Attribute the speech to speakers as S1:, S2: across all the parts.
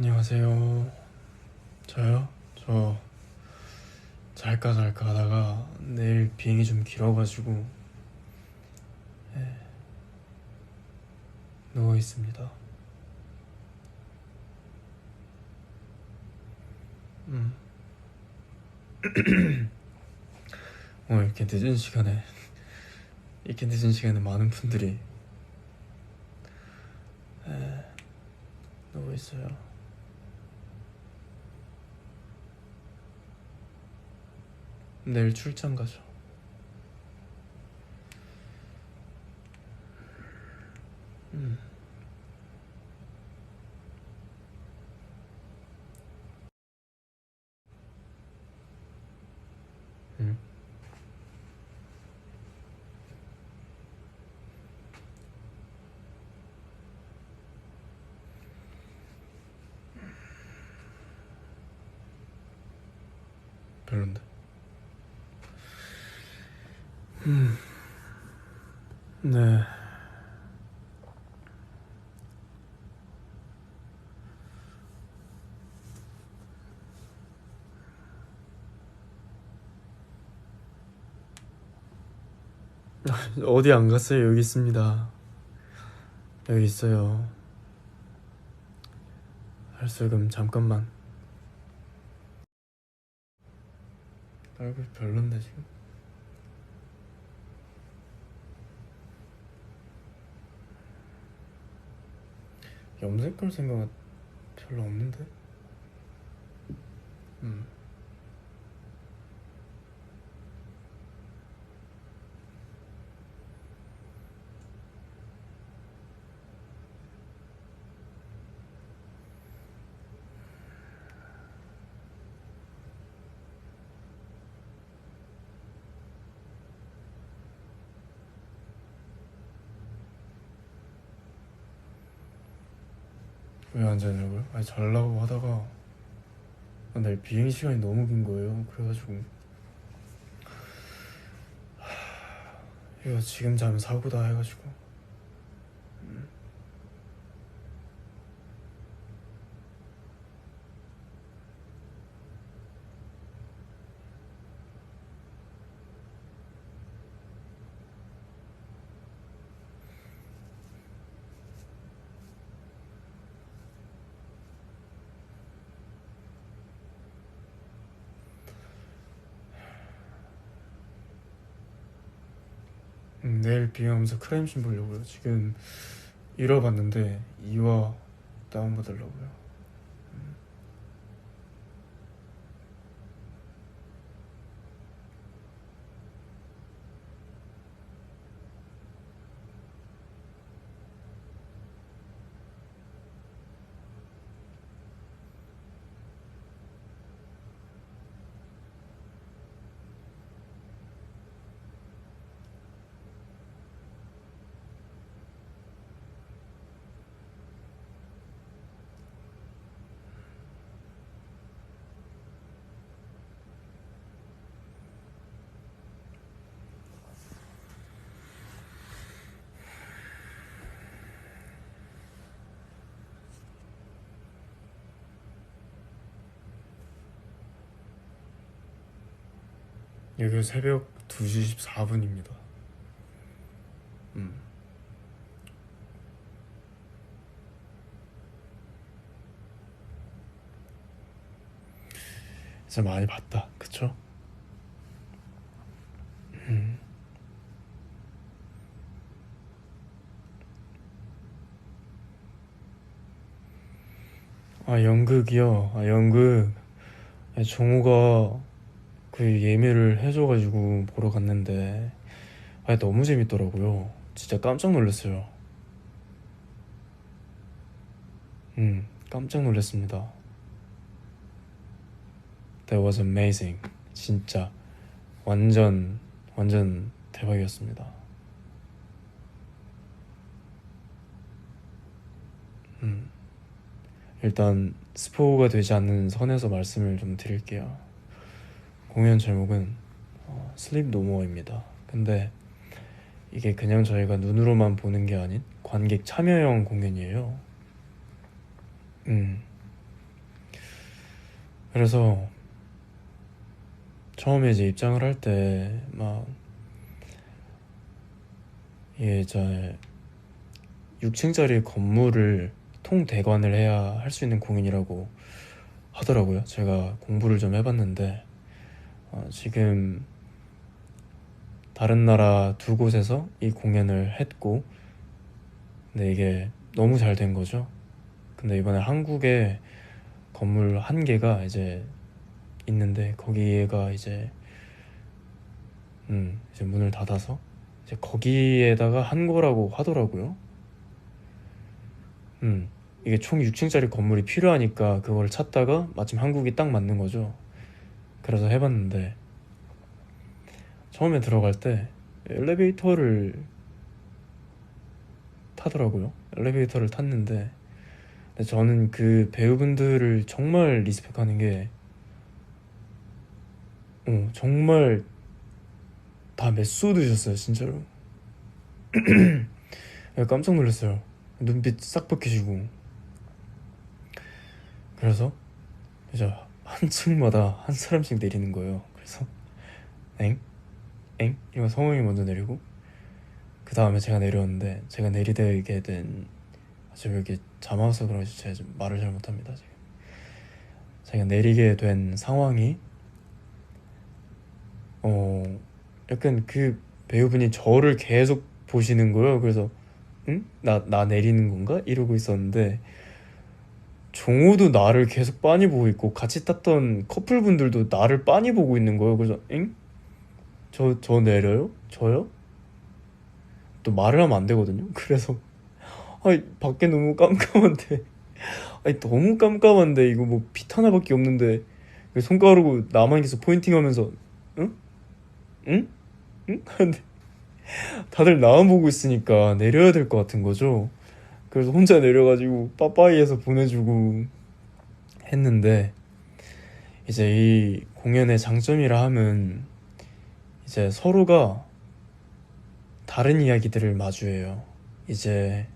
S1: 안녕하세요. 저요? 저 잘까 하다가 내일 비행이 좀 길어가지고 누워 있습니다. 음. 이렇게 늦은 시간에 많은 분들이 누워 있어요. 내일 출장 가죠. 음. 음. 별론데. 네. 어디 안 갔어요? 여기 있습니다. 여기 있어요. 할수금 잠깐만. 얼굴 별론데 지금. 염색할 생각은 별로 없는데. 음. 왜 안 자냐고요? 아니 자려고 하다가 내일 비행 시간이 너무 긴 거예요. 그래가지고 이거 지금 자면 사고다 해가지고. 내일 비행하면서 크라임씬 보려고요. 지금 잃어봤는데 2화 다운받으려고요. 여기 새벽 2시 14분입니다. 진짜 많이 봤다. 그쵸? 아, 연극이요? 아, 연극. 아니, 정우가 그 예매를 해줘가지고 보러 갔는데 너무 재밌더라고요. 진짜 깜짝 놀랐어요. 깜짝 놀랐습니다. That was amazing. 진짜 완전 대박이었습니다. 일단 스포가 되지 않는 선에서 말씀을 좀 드릴게요. 공연 제목은 슬립 노모어입니다. 근데 이게 그냥 저희가 눈으로만 보는 게 아닌 관객 참여형 공연이에요. 그래서 처음에 이제 입장을 할 때 막 이게 이제 6층짜리 건물을 통대관을 해야 할 수 있는 공연이라고 하더라고요. 제가 공부를 좀 해봤는데 지금 다른 나라 두 곳에서 이 공연을 했고, 근데 이게 너무 잘 된 거죠. 근데 이번에 한국에 건물 한 개가 이제 있는데 거기가 이제 문을 닫아서 이제 거기에다가 한 거라고 하더라고요. 이게 총 6층짜리 건물이 필요하니까 그걸 찾다가 마침 한국이 딱 맞는 거죠. 그래서 해봤는데 처음에 들어갈 때 엘리베이터를 타더라고요. 엘리베이터를 탔는데 근데 저는 그 배우분들을 정말 리스펙하는 게 정말 다 메소드셨어요, 진짜로. 깜짝 놀랐어요. 눈빛 싹 벗기시고. 그래서 이제 한 층마다 한 사람씩 내리는 거예요. 그래서 엥? 엥? 이러면 성우이 먼저 내리고 그 다음에 제가 내렸는데, 제가 내리게 된 지금 여기 잠 와서 그런지 제가 좀 말을 잘 못합니다 지금. 제가 내리게 된 상황이 어 약간 그 배우분이 저를 계속 보시는 거예요. 그래서 응? 나 내리는 건가? 이러고 있었는데 종호도 나를 계속 빤히 보고 있고 같이 탔던 커플분들도 나를 빤히 보고 있는 거예요. 그래서 엥? 저 내려요? 저요? 또 말을 하면 안 되거든요. 그래서 아니 밖에 너무 깜깜한데 아니 너무 깜깜한데 이거 뭐 빛 하나밖에 없는데 손가락으로 나만 계속 포인팅하면서 응? 응? 응? 하는데 다들 나만 보고 있으니까 내려야 될 것 같은 거죠. 그래서 혼자 내려가지고 빠빠이해서 보내주고 했는데, 이제 이 공연의 장점이라 함은 이제 서로가 다른 이야기들을 마주해요. 이제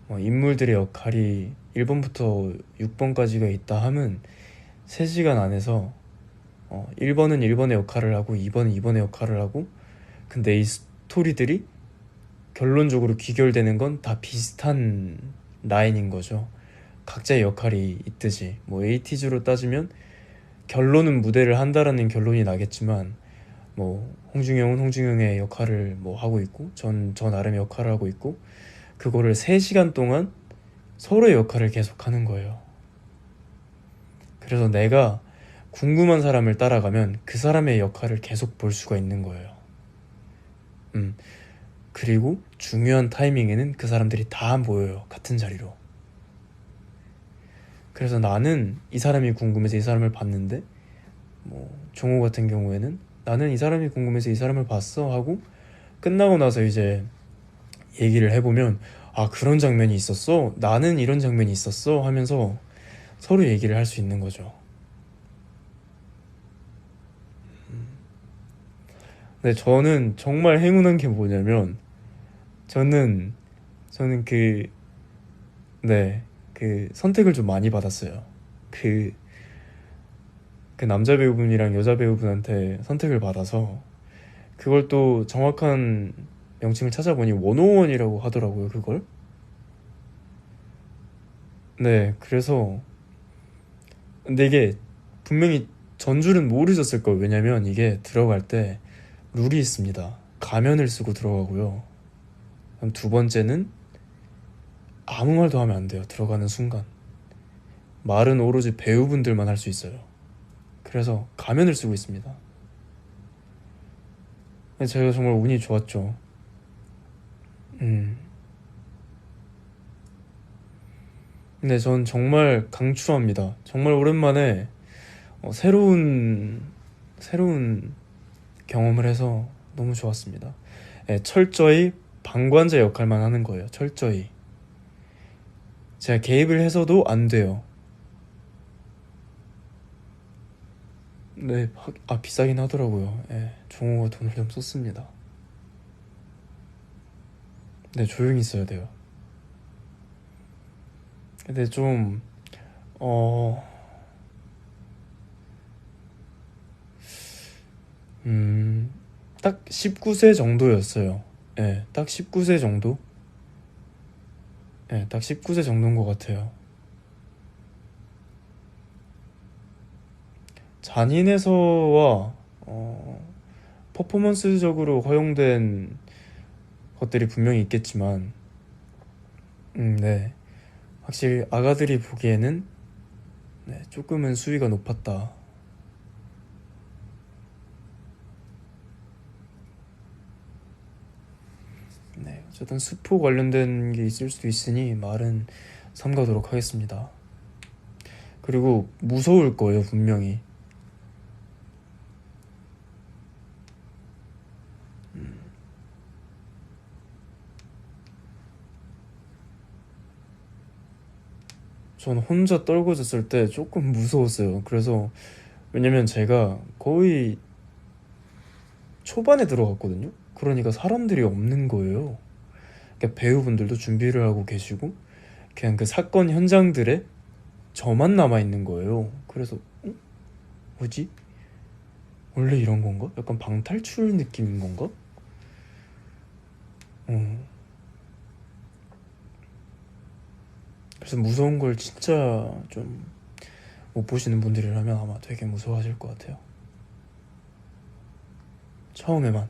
S1: 뭐 인물들의 역할이 1번부터 6번까지가 있다 함은 3시간 안에서 1번은 1번의 역할을 하고 2번은 2번의 역할을 하고, 근데 이 스토리들이 결론적으로 귀결되는 건 다 비슷한 라인인 거죠. 각자의 역할이 있듯이 뭐 에이티즈로 따지면 결론은 무대를 한다라는 결론이 나겠지만, 뭐 홍중영은 홍중영의 역할을 뭐 하고 있고 전 나름의 역할을 하고 있고, 그거를 3시간 동안 서로의 역할을 계속 하는 거예요. 그래서 내가 궁금한 사람을 따라가면 그 사람의 역할을 계속 볼 수가 있는 거예요. 음 그리고 중요한 타이밍에는 그 사람들이 다 모여요, 같은 자리로. 그래서 나는 이 사람이 궁금해서 이 사람을 봤는데, 뭐 종호 같은 경우에는 나는 이 사람이 궁금해서 이 사람을 봤어 하고 끝나고 나서 이제 얘기를 해보면, 아 그런 장면이 있었어? 나는 이런 장면이 있었어? 하면서 서로 얘기를 할 수 있는 거죠. 근데 저는 정말 행운한 게 뭐냐면, 저는 저는 네, 그 선택을 좀 많이 받았어요. 그, 그 남자 배우분이랑 여자 배우분한테 선택을 받아서, 그걸 또 정확한 명칭을 찾아보니 원오원이라고 하더라고요, 그걸. 네, 그래서 근데 이게 분명히 전줄은 모르셨을 거예요. 왜냐면 이게 들어갈 때 룰이 있습니다. 가면을 쓰고 들어가고요. 그럼 두 번째는 아무 말도 하면 안 돼요. 들어가는 순간 말은 오로지 배우분들만 할 수 있어요. 그래서 가면을 쓰고 있습니다. 제가 정말 운이 좋았죠. 음. 근데 전 정말 강추합니다. 정말 오랜만에 새로운 경험을 해서 너무 좋았습니다. 네, 철저히 방관자 역할만 하는 거예요. 철저히. 제가 개입을 해서도 안 돼요. 네, 비싸긴 하더라고요. 예, 종호가 돈을 좀 썼습니다. 네, 조용히 있어야 돼요. 근데 좀, 어, 음, 딱 19세 정도였어요. 예, 딱 19세 정도? 예, 딱 19세 정도인 것 같아요. 잔인해서와 퍼포먼스적으로 허용된 것들이 분명히 있겠지만, 네. 확실히 아가들이 보기에는 네, 조금은 수위가 높았다. 네, 어쨌든 수포 관련된 게 있을 수도 있으니 말은 삼가도록 하겠습니다. 그리고 무서울 거예요, 분명히. 전 혼자 떨궈졌을 때 조금 무서웠어요. 그래서 왜냐면 제가 거의 초반에 들어갔거든요. 그러니까 사람들이 없는 거예요. 그러니까 배우분들도 준비를 하고 계시고 그냥 그 사건 현장들에 저만 남아 있는 거예요. 그래서 뭐지? 원래 이런 건가? 약간 방탈출 느낌인 건가? 어. 그래서 무서운 걸 진짜 좀 못 보시는 분들이라면 아마 되게 무서워하실 것 같아요. 처음에만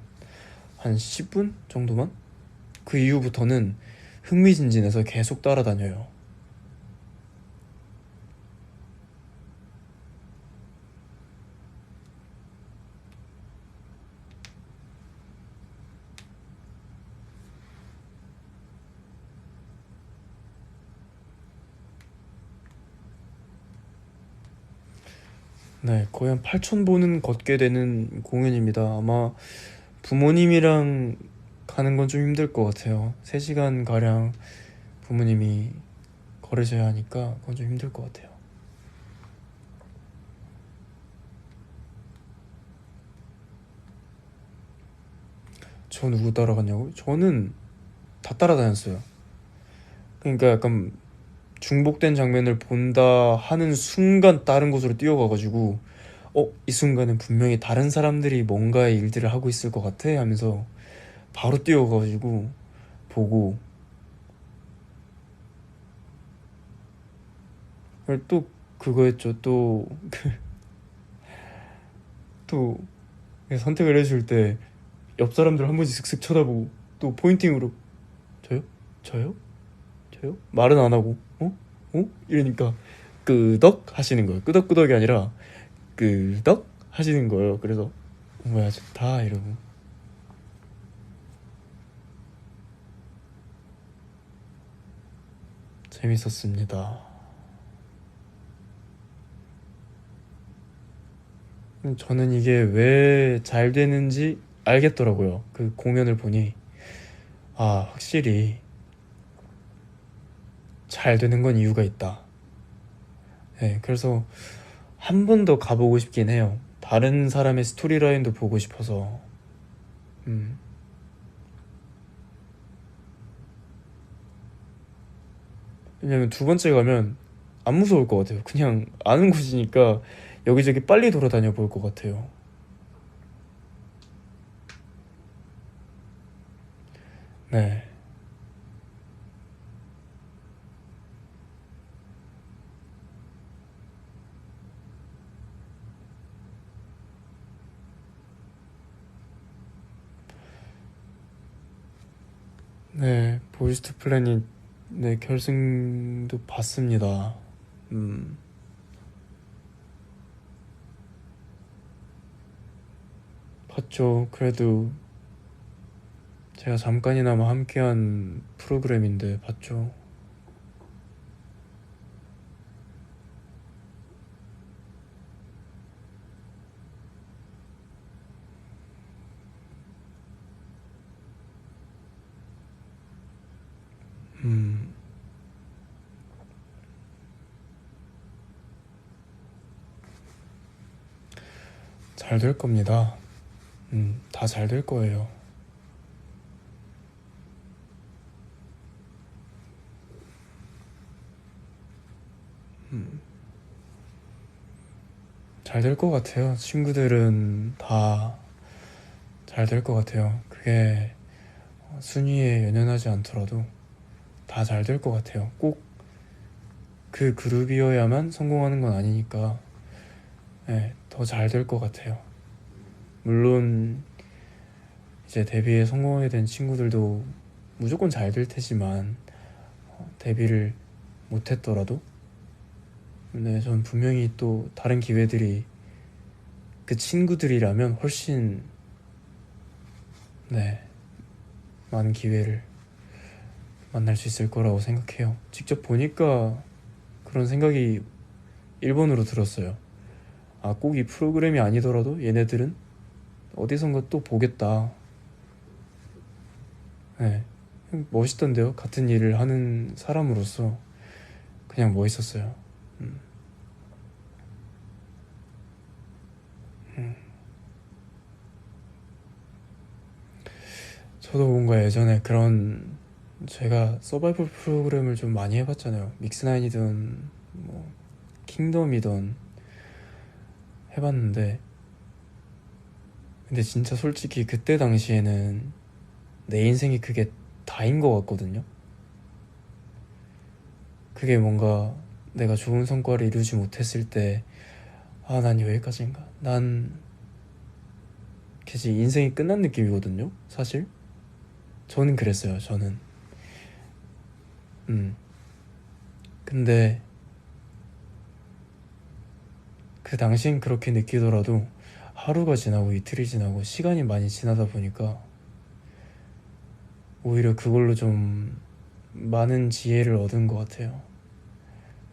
S1: 한 10분 정도만? 그 이후부터는 흥미진진해서 계속 따라다녀요. 네, 거의 한 8,000보는 걷게 되는 공연입니다. 아마 부모님이랑 가는 건 좀 힘들 것 같아요. 3시간 가량 부모님이 걸으셔야 하니까 그건 좀 힘들 것 같아요. 저 누구 따라갔냐고? 저는 다 따라다녔어요. 그러니까 약간 중복된 장면을 본다 하는 순간 다른 곳으로 뛰어가가지고 이 순간은 분명히 다른 사람들이 뭔가의 일들을 하고 있을 것 같아 하면서 바로 뛰어가가지고 보고 또 그거였죠. 또 선택을 해줄 때 옆 사람들 한 번씩 슥슥 쳐다보고 또 포인팅으로 저요? 저요? 저요? 말은 안 하고 어? 이러니까 끄덕 하시는 거예요. 끄덕끄덕이 아니라 끄덕 하시는 거예요. 그래서 뭐야 좋다 이러고 재밌었습니다. 저는 이게 왜 잘 되는지 알겠더라고요. 그 공연을 보니 확실히 잘 되는 건 이유가 있다. 네, 그래서 한 번 더 가보고 싶긴 해요. 다른 사람의 스토리라인도 보고 싶어서. 음, 왜냐면 두 번째 가면 안 무서울 것 같아요. 그냥 아는 곳이니까 여기저기 빨리 돌아다녀 볼 것 같아요. 네, 네, 보이스트 플래닛 네 결승도 봤습니다. 음, 봤죠. 그래도 제가 잠깐이나마 함께한 프로그램인데 봤죠. 음, 잘 될 겁니다. 다 잘 될 거예요. 잘 될 것 같아요. 친구들은 다 잘 될 것 같아요. 그게 순위에 연연하지 않더라도 다 잘 될 것 같아요. 꼭 그 그룹이어야만 성공하는 건 아니니까 네, 더 잘 될 것 같아요. 물론 이제 데뷔에 성공하게 된 친구들도 무조건 잘 될 테지만 데뷔를 못했더라도 네, 전 분명히 또 다른 기회들이 그 친구들이라면 훨씬 네, 많은 기회를 만날 수 있을 거라고 생각해요. 직접 보니까 그런 생각이 1번으로 들었어요. 아, 꼭 이 프로그램이 아니더라도 얘네들은 어디선가 또 보겠다. 네, 멋있던데요. 같은 일을 하는 사람으로서 그냥 멋있었어요. 음, 음. 저도 뭔가 예전에 그런 제가 서바이벌 프로그램을 좀 많이 해봤잖아요. 믹스나인이든 뭐 킹덤이든 해봤는데 근데 진짜 솔직히 그때 당시에는 내 인생이 그게 다인 것 같거든요. 그게 뭔가 내가 좋은 성과를 이루지 못했을 때 아, 난 여기까지인가? 난 그치 인생이 끝난 느낌이거든요. 사실 저는 그랬어요. 저는 근데 그 당시엔 그렇게 느끼더라도 하루가 지나고 이틀이 지나고 시간이 많이 지나다 보니까 오히려 그걸로 좀 많은 지혜를 얻은 것 같아요.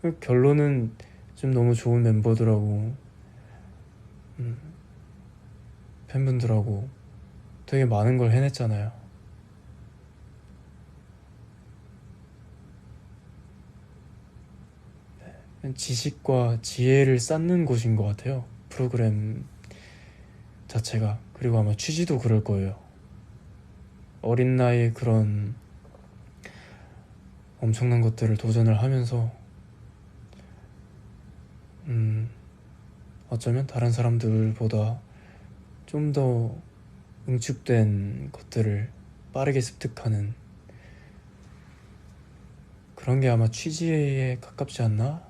S1: 그 결론은 좀 너무 좋은 멤버들하고 음, 팬분들하고 되게 많은 걸 해냈잖아요. 지식과 지혜를 쌓는 곳인 것 같아요. 프로그램 자체가. 그리고 아마 취지도 그럴 거예요. 어린 나이에 그런 엄청난 것들을 도전을 하면서 어쩌면 다른 사람들보다 좀 더 응축된 것들을 빠르게 습득하는 그런 게 아마 취지에 가깝지 않나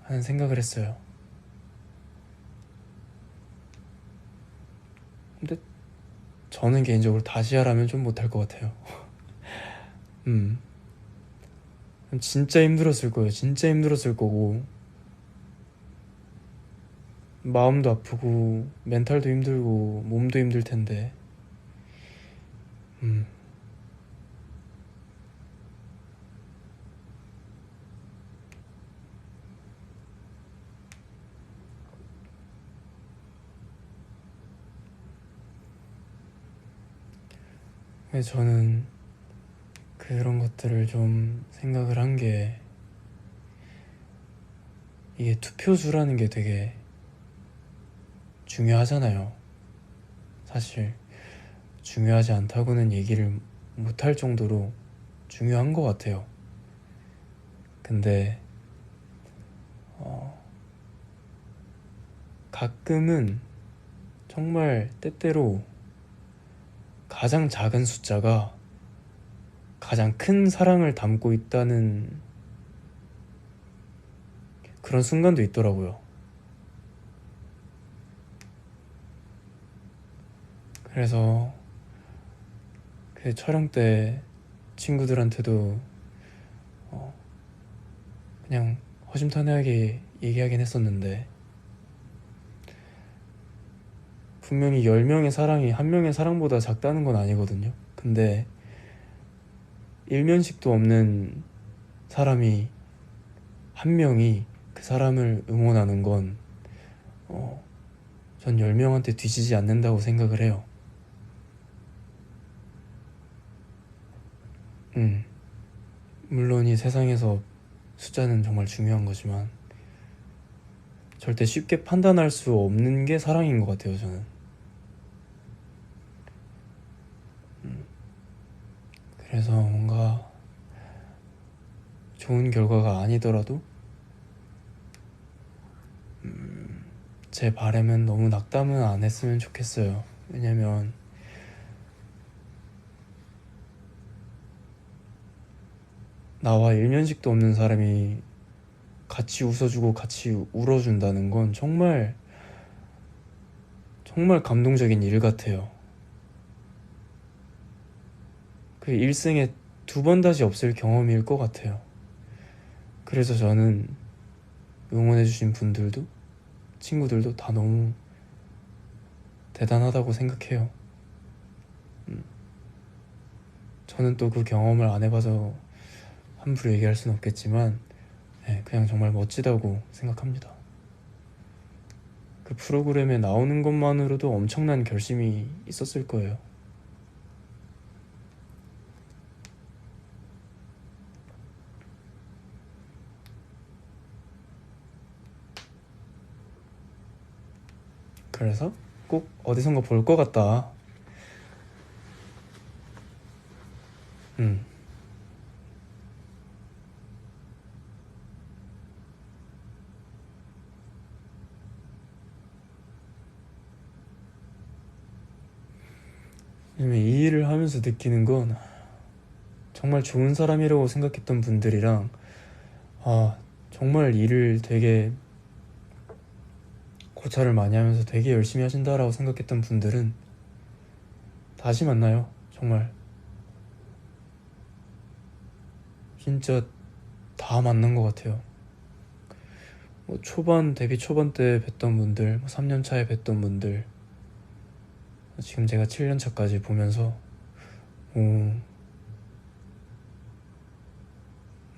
S1: 하는 생각을 했어요. 근데 저는 개인적으로 다시 하라면 좀 못할 것 같아요. 음, 진짜 힘들었을 거예요. 진짜 힘들었을 거고 마음도 아프고 멘탈도 힘들고 몸도 힘들 텐데 음, 그래서 저는 그런 것들을 좀 생각을 한 게 이게 투표수라는 게 되게 중요하잖아요. 사실 중요하지 않다고는 얘기를 못할 정도로 중요한 것 같아요. 근데 가끔은 정말 때때로 가장 작은 숫자가 가장 큰 사랑을 담고 있다는 그런 순간도 있더라고요. 그래서 그 촬영 때 친구들한테도 그냥 허심탄회하게 얘기하긴 했었는데 분명히 10명의 사랑이 한 명의 사랑보다 작다는 건 아니거든요. 근데 일면식도 없는 사람이 한 명이 그 사람을 응원하는 건 전 10명한테 뒤지지 않는다고 생각을 해요. 물론 이 세상에서 숫자는 정말 중요한 거지만 절대 쉽게 판단할 수 없는 게 사랑인 것 같아요, 저는. 그래서 뭔가 좋은 결과가 아니더라도 제 바람은 너무 낙담은 안 했으면 좋겠어요. 왜냐면 나와 일면식도 없는 사람이 같이 웃어주고 같이 울어준다는 건 정말 정말 감동적인 일 같아요. 그 일생에 두 번 다시 없을 경험일 것 같아요. 그래서 저는 응원해주신 분들도 친구들도 다 너무 대단하다고 생각해요. 저는 또 그 경험을 안 해봐서 함부로 얘기할 수는 없겠지만 그냥 정말 멋지다고 생각합니다. 그 프로그램에 나오는 것만으로도 엄청난 결심이 있었을 거예요. 그래서 꼭 어디선가 볼 것 같다. 음. 왜냐면 이 일을 하면서 느끼는 건 정말 좋은 사람이라고 생각했던 분들이랑 정말 일을 되게 고찰을 많이 하면서 되게 열심히 하신다라고 생각했던 분들은 다시 만나요. 정말 진짜 다 만난 것 같아요. 뭐 데뷔 초반 때 뵀던 분들, 3년 차에 뵀던 분들, 지금 제가 7년 차까지 보면서 오,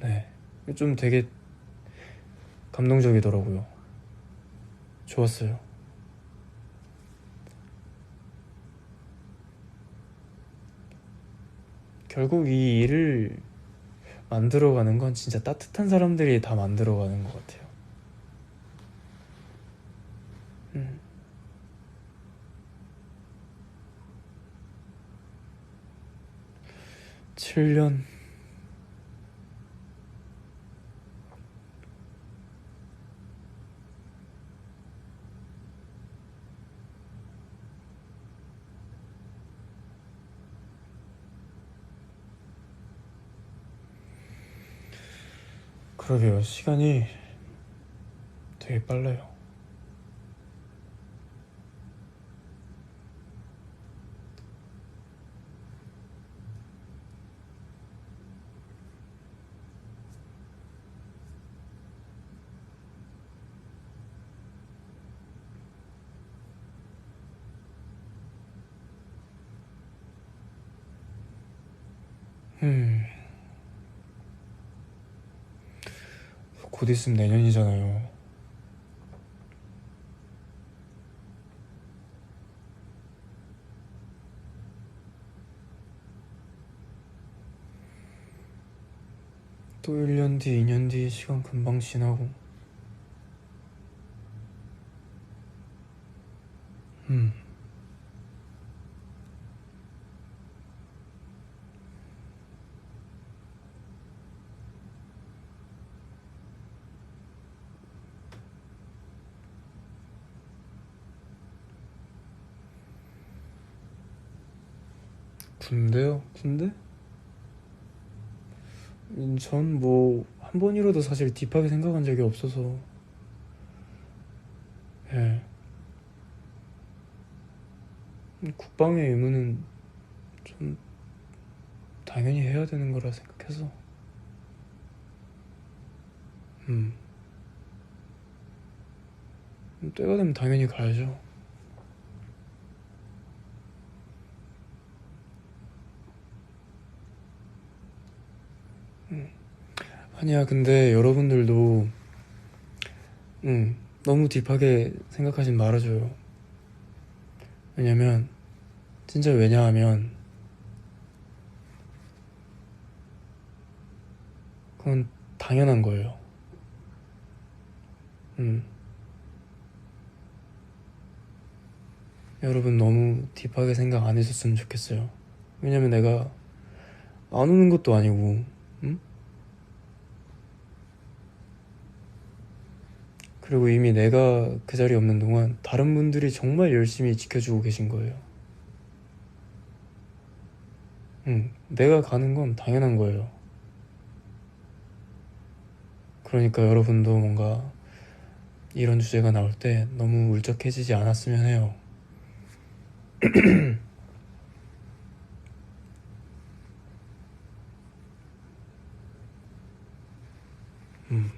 S1: 네, 좀 되게 감동적이더라고요. 좋았어요. 결국 이 일을 만들어가는 건 진짜 따뜻한 사람들이 다 만들어가는 것 같아요. 7년. 그러게요. 시간이 되게 빨라요. 곧 있으면 내년이잖아요. 또 1년 뒤, 2년 뒤 시간 금방 지나고. 음. 군대요? 군대? 전 뭐 한 번이라도 사실 딥하게 생각한 적이 없어서 예. 국방의 의무는 좀 당연히 해야 되는 거라 생각해서 음. 때가 되면 당연히 가야죠. 아니야, 근데 여러분들도 너무 딥하게 생각하진 말아줘요. 왜냐하면 그건 당연한 거예요. 여러분 너무 딥하게 생각 안 했었으면 좋겠어요. 왜냐면 내가 안 오는 것도 아니고 그리고 이미 내가 그 자리에 없는 동안 다른 분들이 정말 열심히 지켜주고 계신 거예요. 내가 가는 건 당연한 거예요. 그러니까 여러분도 뭔가 이런 주제가 나올 때 너무 울적해지지 않았으면 해요. 음,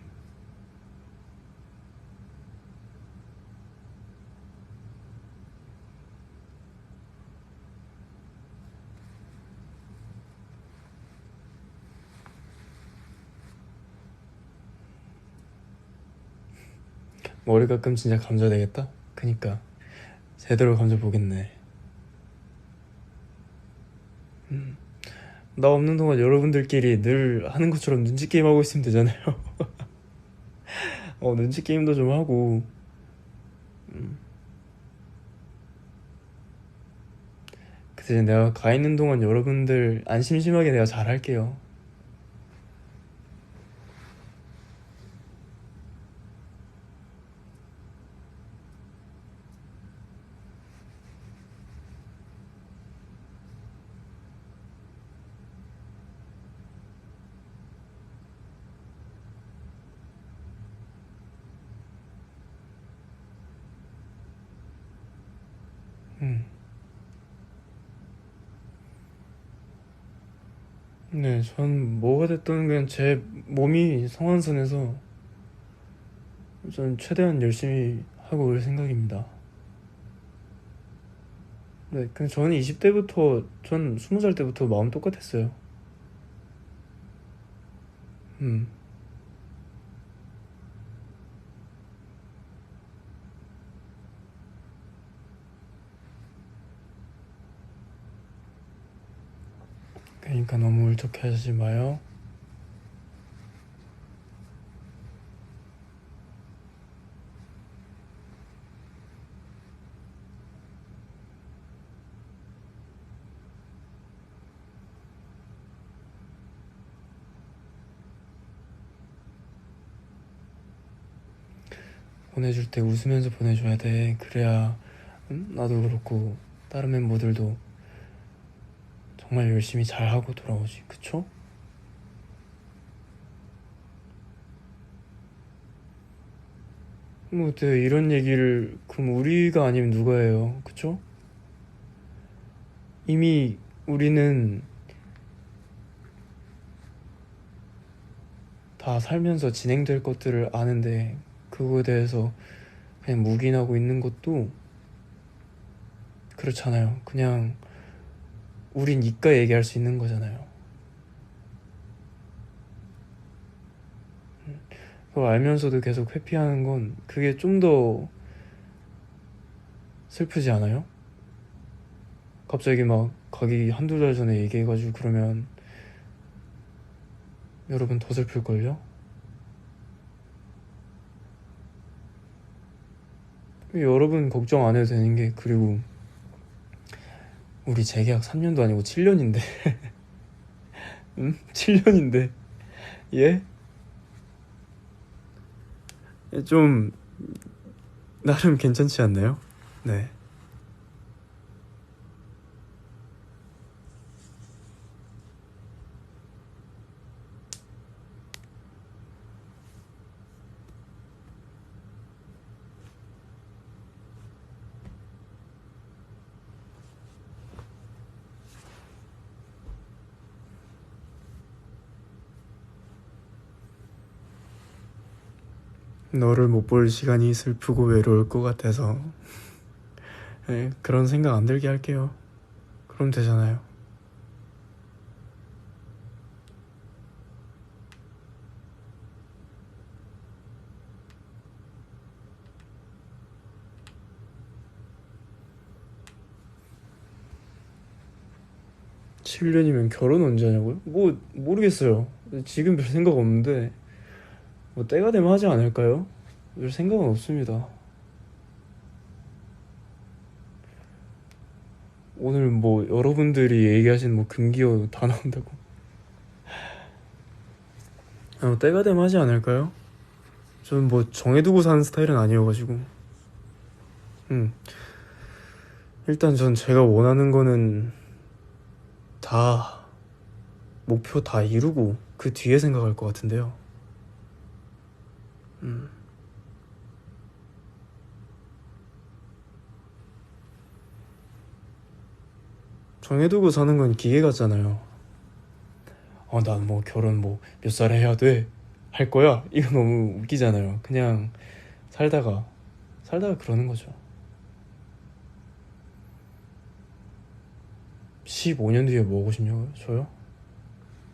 S1: 머리 깎음 진짜 감자 되겠다? 그니까 제대로 감자 보겠네. 음, 나 없는 동안 여러분들끼리 늘 하는 것처럼 눈치 게임 하고 있으면 되잖아요. 눈치 게임도 좀 하고. 음, 그 대신 내가 가 있는 동안 여러분들 안 심심하게 내가 잘 할게요. 음. 네, 전 뭐가 됐든 그냥 제 몸이 성한선에서 전 최대한 열심히 하고 올 생각입니다. 네, 근데 저는 20대부터, 전 20살 때부터 마음 똑같았어요. 음, 그러니까 너무 울적해 하지 마요. 보내줄 때 웃으면서 보내줘야 돼. 그래야, 나도 그렇고, 다른 멤버들도 정말 열심히 잘하고 돌아오지. 그쵸? 뭐, 네, 이런 얘기를, 그럼 우리가 아니면 누가 해요? 그쵸? 이미 우리는 다 살면서 진행될 것들을 아는데 그거에 대해서 그냥 묵인하고 있는 것도 그렇잖아요. 그냥 우린 이까 얘기할 수 있는 거잖아요. 그거 알면서도 계속 회피하는 건 그게 좀 더 슬프지 않아요? 갑자기 막 가기 한두 달 전에 얘기해가지고 그러면 여러분 더 슬플걸요? 여러분 걱정 안 해도 되는 게, 그리고 우리 재계약 3년도 아니고 7년인데. 응? 7년인데. 예? 좀 나름 괜찮지 않나요? 네. 너를 못 볼 시간이 슬프고 외로울 것 같아서, 네, 그런 생각 안 들게 할게요. 그럼 되잖아요. 7년이면 결혼 언제 하냐고요? 뭐 모르겠어요. 지금 별 생각 없는데 뭐 때가 되면 하지 않을까요? 별 생각은 없습니다. 오늘 뭐 여러분들이 얘기하신 뭐 금기어 다 나온다고. 때가 되면 하지 않을까요? 저는 뭐 정해두고 사는 스타일은 아니어가지고. 음 일단 전 제가 원하는 거는 다 목표 다 이루고 그 뒤에 생각할 것 같은데요. 음. 정해두고 사는 건 기계 같잖아요. 난 뭐 결혼 뭐 몇 살에 해야 돼? 할 거야? 이거 너무 웃기잖아요. 그냥 살다가 그러는 거죠. 15년 뒤에 뭐 하고 싶냐고요? 저요?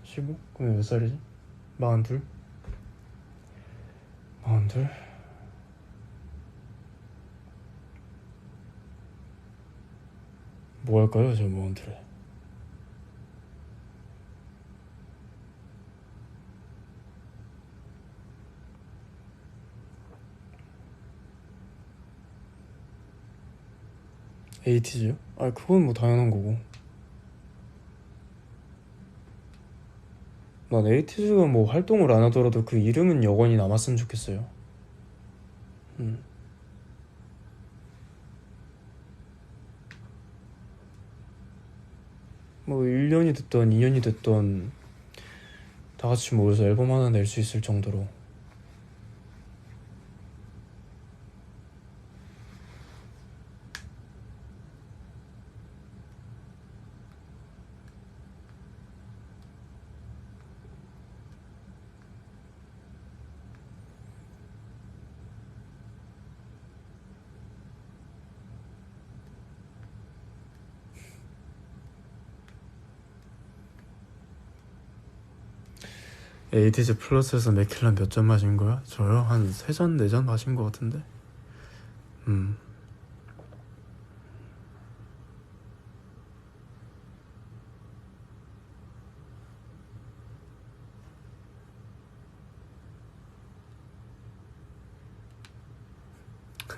S1: 15? 그러면 몇 살이지? 42? 42? 뭐 할까요? 저 42에. 에이티즈요? 그건 뭐 당연한 거고. 난 에이티즈가 뭐 활동을 안 하더라도 그 이름은 여건히 남았으면 좋겠어요. 음. 뭐 1년이 됐던 2년이 됐던 다 같이 모여서 앨범 하나 낼 수 있을 정도로. 에이티즈 플러스에서 맥킬란 몇 잔 마신 거야? 저요? 한 3잔, 4잔 마신 거 같은데? 음.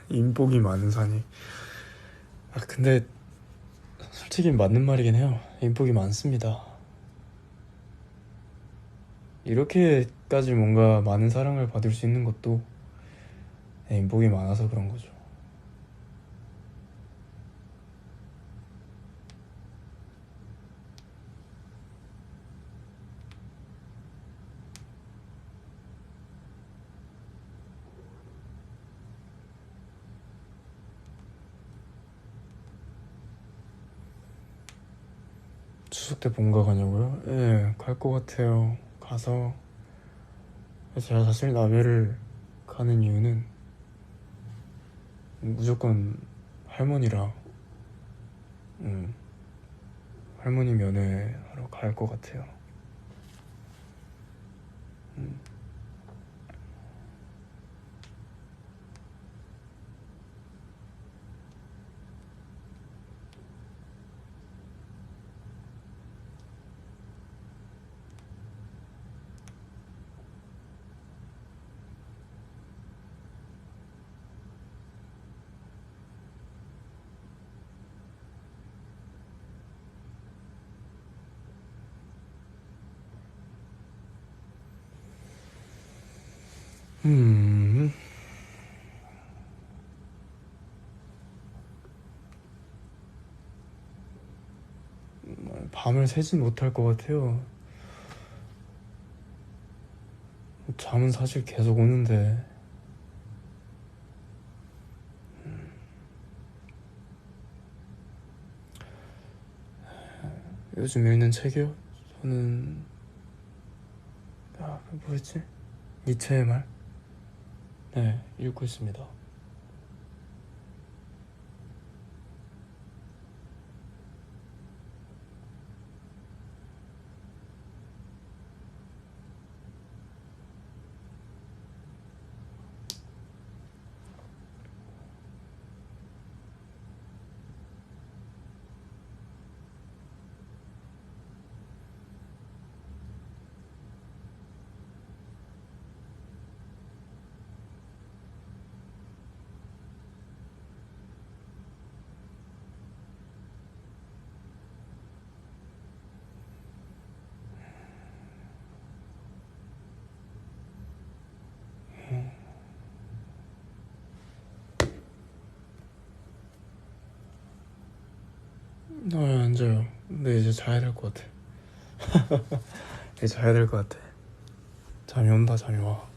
S1: 인복이 많은 산이. 근데 솔직히 맞는 말이긴 해요. 인복이 많습니다. 이렇게까지 뭔가 많은 사랑을 받을 수 있는 것도 인복이 많아서 그런 거죠. 추석 때 본가 가냐고요? 예, 갈 것 같아요. 가서 제가 사실 남해를 가는 이유는 무조건 할머니랑 할머니 면회하러 갈 것 같아요. 음. 음. 밤을 새진 못할 것 같아요. 잠은 사실 계속 오는데. 요즘 읽는 책이요? 저는 뭐였지? 니체의 말? 네, 읽고 있습니다. 앉아요. 근데 이제 자야 될 것 같아. 이제 자야 될 것 같아. 잠이 온다, 잠이 와.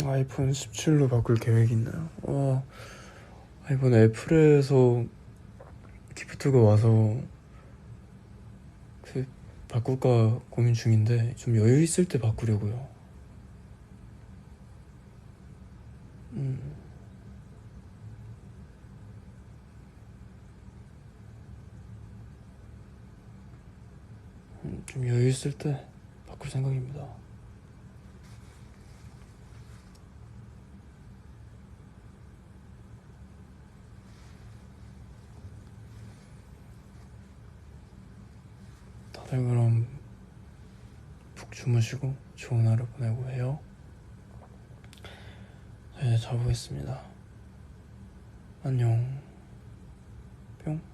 S1: 아이폰 17로 바꿀 계획 있나요? 이번에 애플에서 기프트가 와서 그 바꿀까 고민 중인데 좀 여유 있을 때 바꾸려고요. 좀 여유 있을 때 바꿀 생각입니다. 다들 그럼 푹 주무시고 좋은 하루 보내고 해요. 네, 자보겠습니다. 안녕. 뿅.